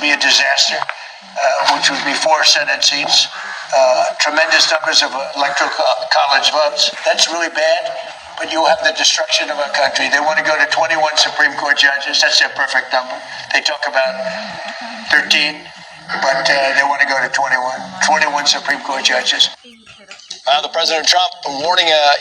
Be a disaster, which would be 4 Senate seats, tremendous numbers of electoral college votes. That's really bad, but you have the destruction of our country. They want to go to 21 Supreme Court judges. That's their perfect number. They talk about 13, but they want to go to 21 Supreme Court judges. The President Trump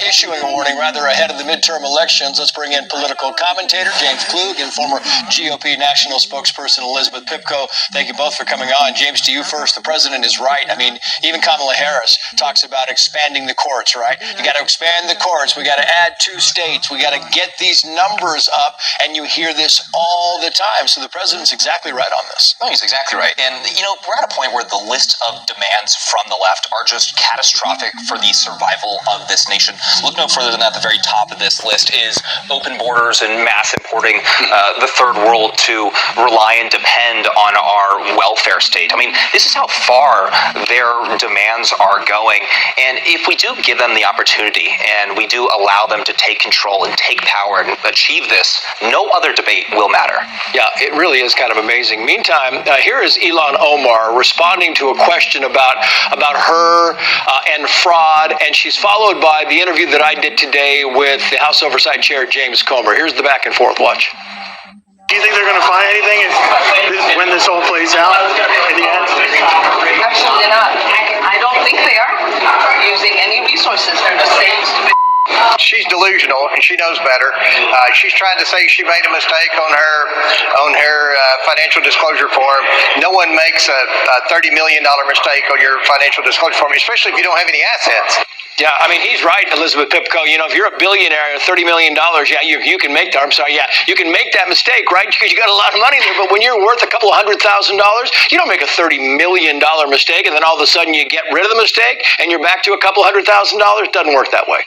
issuing a warning rather ahead of the midterm elections. Let's bring in political commentator James Klug and former GOP national spokesperson Elizabeth Pipko. Thank you both for coming on. James, to you first. The president is right. I mean, even Kamala Harris talks about expanding the courts, right? You got to expand the courts. We got to add 2 states. We got to get these numbers up, and you hear this all the time. So the president's exactly right on this. No, he's exactly right. And, we're at a point where the list of demands from the left are just catastrophic for the survival of this nation. Look no further than at the very top of this list is open borders and mass importing the third world to rely and depend on our welfare state. I mean, this is how far their demands are going. And if we do give them the opportunity and we do allow them to take control and take power and achieve this, no other debate will matter. Yeah, it really is kind of amazing. Meantime, here is Ilhan Omar responding to a question about her and fraud. And she's followed by the interview that I did today with the House Oversight Chair, James Comer. Here's the back and forth. Watch. Do you think they're going to find anything when this all plays out in the end? Absolutely not. I don't think they are using any resources. They're just saying stupid. She's delusional, and she knows better. She's trying to say she made a mistake on her financial disclosure form. No one makes a $30 million mistake on your financial disclosure form, especially if you don't have any assets. Yeah, I mean, he's right, Elizabeth Pipko. If you're a billionaire, $30 million, yeah, you can make that. You can make that mistake, right? Because you got a lot of money there. But when you're worth a couple of $100,000, you don't make a $30 million mistake, and then all of a sudden you get rid of the mistake and you're back to a couple of $100,000. It doesn't work that way.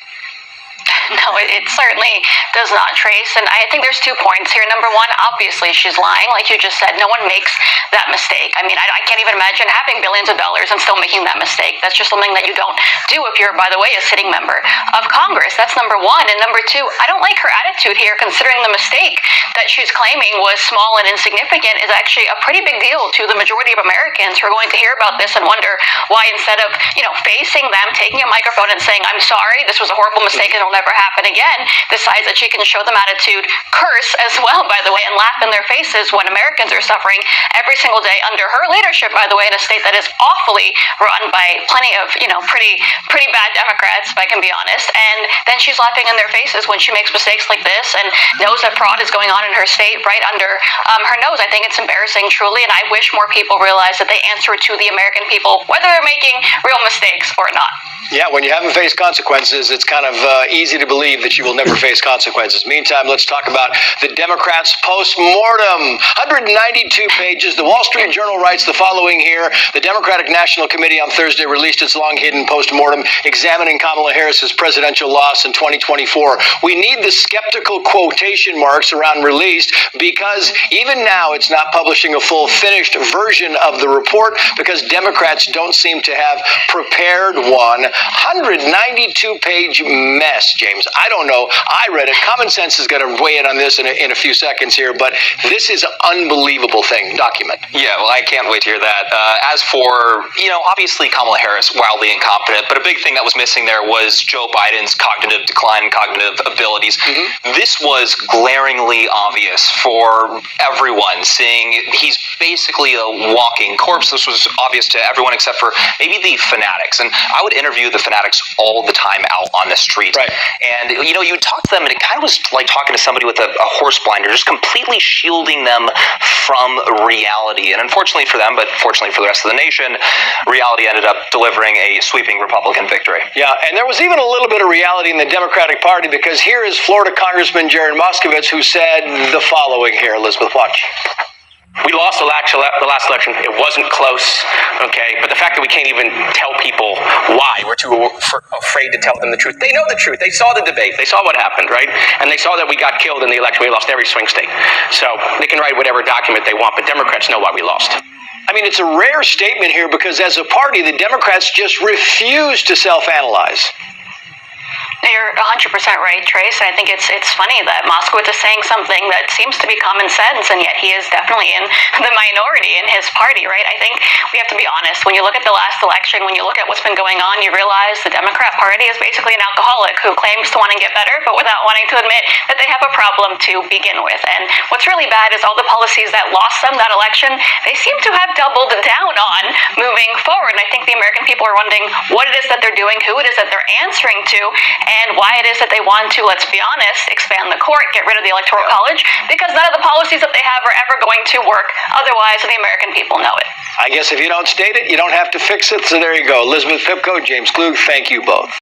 No, it certainly does not, Trace. And I think there's 2 points here. Number one, obviously she's lying. Like you just said, no one makes that mistake. I mean, I can't even imagine having billions of dollars and still making that mistake. That's just something that you don't do if you're, by the way, a sitting member of Congress. That's number one. And number two, I don't like her attitude here, considering the mistake that she's claiming was small and insignificant is actually a pretty big deal to the majority of Americans who are going to hear about this and wonder why instead of, facing them, taking a microphone and saying, I'm sorry, this was a horrible mistake and it'll never happen again, decides that she can show them attitude, curse as well, by the way, and laugh in their faces when Americans are suffering every single day under her leadership, by the way, in a state that is awfully run by plenty of, pretty bad Democrats, if I can be honest. And then she's laughing in their faces when she makes mistakes like this and knows that fraud is going on in her state right under her nose. I think it's embarrassing, truly, and I wish more people realize that they answer to the American people, whether they're making real mistakes or not. Yeah, when you haven't faced consequences, it's kind of easy to believe that you will never face consequences. Meantime, let's talk about the Democrats' post-mortem. 192 pages. The Wall Street Journal writes the following here. The Democratic National Committee on Thursday released its long-hidden post-mortem examining Kamala Harris's presidential loss in 2024. We need the skeptical quotation marks around released because even now it's not publishing a full finished version of the report because Democrats don't seem to have prepared one. 192-page mess, James. I don't know. I read it. Common Sense is going to weigh in on this in a few seconds here, but this is an unbelievable thing. Document. Yeah, well, I can't wait to hear that. As for, obviously Kamala Harris, wildly incompetent, but a big thing that was missing there was Joe Biden's cognitive decline, cognitive abilities. Mm-hmm. This was glaringly obvious for everyone, seeing he's basically a walking corpse. This was obvious to everyone except for maybe the fanatics. And I would interview the fanatics all the time out on the street. Right. And, you would talk to them, and it kind of was like talking to somebody with a horse blinder, just completely shielding them from reality. And unfortunately for them, but fortunately for the rest of the nation, reality ended up delivering a sweeping Republican victory. Yeah, and there was even a little bit of reality in the Democratic Party because here is Florida Congressman Jared Moskowitz who said the following here. Elizabeth, watch. We lost the last election. It wasn't close, okay? But the fact that we can't even tell people why, we're too afraid to tell them the truth. They know the truth. They saw the debate. They saw what happened, right? And they saw that we got killed in the election. We lost every swing state. So they can write whatever document they want, but Democrats know why we lost. I mean, it's a rare statement here because as a party, the Democrats just refuse to self-analyze. You're 100% right, Trace. I think it's funny that Moskowitz is saying something that seems to be common sense, and yet he is definitely in the minority in his party, right? I think we have to be honest. When you look at the last election, when you look at what's been going on, you realize the Democrat Party is basically an alcoholic who claims to want to get better, but without wanting to admit that they have a problem to begin with. And what's really bad is all the policies that lost them that election, they seem to have doubled down on moving forward. And I think the American people are wondering what it is that they're doing, who it is that they're answering to, and why it is that they want to, let's be honest, expand the court, get rid of the Electoral College, because none of the policies that they have are ever going to work. Otherwise, the American people know it. I guess if you don't state it, you don't have to fix it. So there you go. Elizabeth Pipko, James Klug, thank you both.